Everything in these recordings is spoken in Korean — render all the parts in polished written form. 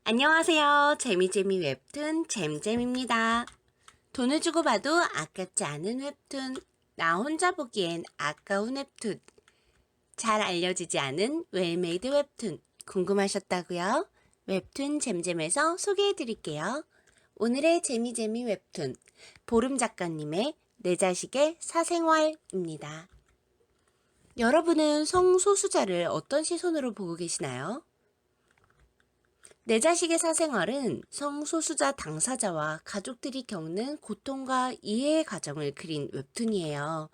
안녕하세요. 재미재미 웹툰 잼잼입니다. 돈을 주고 봐도 아깝지 않은 웹툰, 나 혼자 보기엔 아까운 웹툰, 잘 알려지지 않은 웰메이드 웹툰 궁금하셨다고요? 웹툰 잼잼에서 소개해드릴게요. 오늘의 재미재미 웹툰, 보름 작가님의 내 자식의 사생활입니다. 여러분은 성소수자를 어떤 시선으로 보고 계시나요? 내 자식의 사생활은 성소수자 당사자와 가족들이 겪는 고통과 이해의 과정을 그린 웹툰이에요.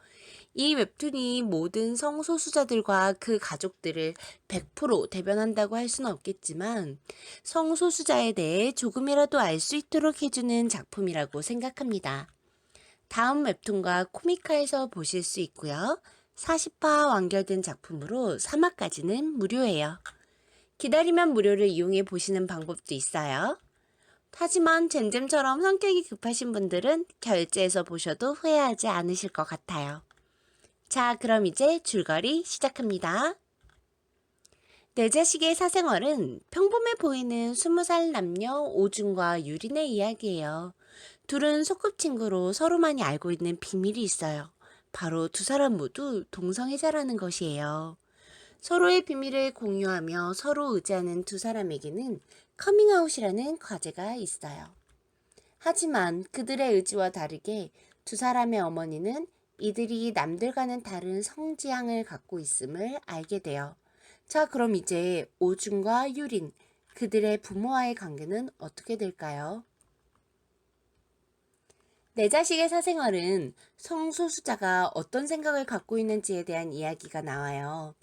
이 웹툰이 모든 성소수자들과 그 가족들을 100% 대변한다고 할 수는 없겠지만 성소수자에 대해 조금이라도 알 수 있도록 해주는 작품이라고 생각합니다. 다음 웹툰과 코미카에서 보실 수 있고요. 40화 완결된 작품으로 3화까지는 무료예요. 기다리면 무료를 이용해 보시는 방법도 있어요. 하지만 잼잼처럼 성격이 급하신 분들은 결제해서 보셔도 후회하지 않으실 것 같아요. 자, 그럼 이제 줄거리 시작합니다. 내 자식의 사생활은 평범해 보이는 20살 남녀 오준과 유린의 이야기예요. 둘은 소꿉친구로 서로 많이 알고 있는 비밀이 있어요. 바로 두 사람 모두 동성애자라는 것이에요. 서로의 비밀을 공유하며 서로 의지하는 두 사람에게는 커밍아웃이라는 과제가 있어요. 하지만 그들의 의지와 다르게 두 사람의 어머니는 이들이 남들과는 다른 성지향을 갖고 있음을 알게 돼요. 자, 그럼 이제 오준과 유린, 그들의 부모와의 관계는 어떻게 될까요? 내 자식의 사생활은 성소수자가 어떤 생각을 갖고 있는지에 대한 이야기가 나와요.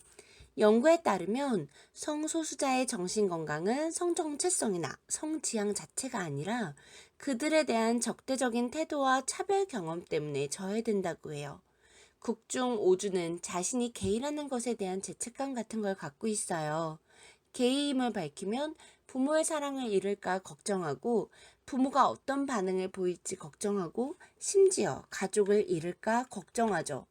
연구에 따르면 성소수자의 정신건강은 성정체성이나 성지향 자체가 아니라 그들에 대한 적대적인 태도와 차별 경험 때문에 저해된다고 해요. 극중 오주는 자신이 게이라는 것에 대한 죄책감 같은 걸 갖고 있어요. 게이임을 밝히면 부모의 사랑을 잃을까 걱정하고 부모가 어떤 반응을 보일지 걱정하고 심지어 가족을 잃을까 걱정하죠.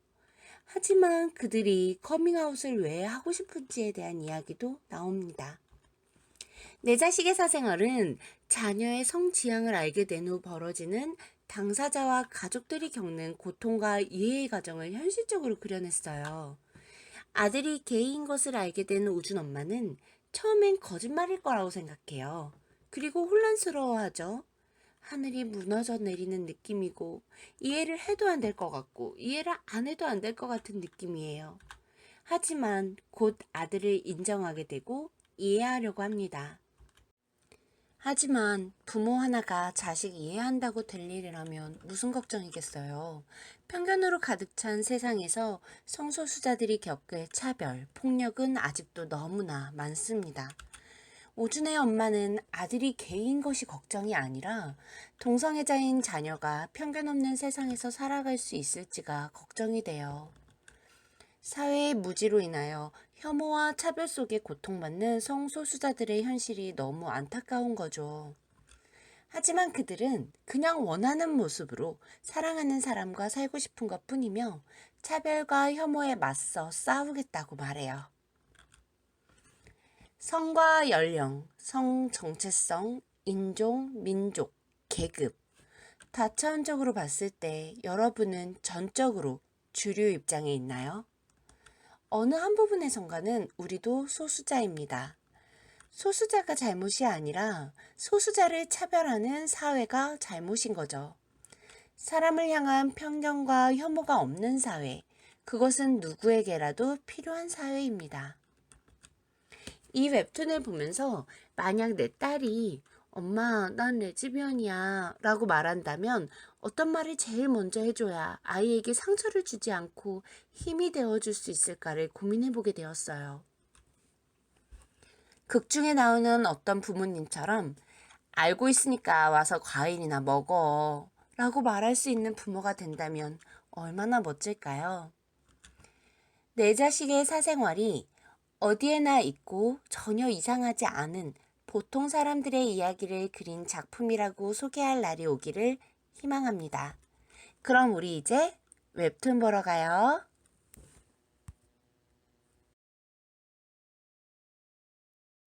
하지만 그들이 커밍아웃을 왜 하고 싶은지에 대한 이야기도 나옵니다. 내 자식의 사생활은 자녀의 성지향을 알게 된 후 벌어지는 당사자와 가족들이 겪는 고통과 이해의 과정을 현실적으로 그려냈어요. 아들이 게이인 것을 알게 된 우준 엄마는 처음엔 거짓말일 거라고 생각해요. 그리고 혼란스러워하죠. 하늘이 무너져 내리는 느낌이고 이해를 해도 안 될 것 같고 이해를 안 해도 안 될 것 같은 느낌이에요. 하지만 곧 아들을 인정하게 되고 이해하려고 합니다. 하지만 부모 하나가 자식 이해한다고 될 일이라면 무슨 걱정이겠어요. 편견으로 가득 찬 세상에서 성소수자들이 겪을 차별, 폭력은 아직도 너무나 많습니다. 오준의 엄마는 아들이 게이인 것이 걱정이 아니라 동성애자인 자녀가 편견 없는 세상에서 살아갈 수 있을지가 걱정이 돼요. 사회의 무지로 인하여 혐오와 차별 속에 고통받는 성소수자들의 현실이 너무 안타까운 거죠. 하지만 그들은 그냥 원하는 모습으로 사랑하는 사람과 살고 싶은 것 뿐이며 차별과 혐오에 맞서 싸우겠다고 말해요. 성과 연령, 성 정체성, 인종, 민족, 계급, 다차원적으로 봤을 때 여러분은 전적으로 주류 입장에 있나요? 어느 한 부분에선가는 우리도 소수자입니다. 소수자가 잘못이 아니라 소수자를 차별하는 사회가 잘못인 거죠. 사람을 향한 편견과 혐오가 없는 사회, 그것은 누구에게라도 필요한 사회입니다. 이 웹툰을 보면서 만약 내 딸이 엄마, 난 레즈비언이야 라고 말한다면 어떤 말을 제일 먼저 해줘야 아이에게 상처를 주지 않고 힘이 되어줄 수 있을까를 고민해보게 되었어요. 극 중에 나오는 어떤 부모님처럼 알고 있으니까 와서 과일이나 먹어 라고 말할 수 있는 부모가 된다면 얼마나 멋질까요? 내 자식의 사생활이 어디에나 있고 전혀 이상하지 않은 보통 사람들의 이야기를 그린 작품이라고 소개할 날이 오기를 희망합니다. 그럼 우리 이제 웹툰 보러 가요.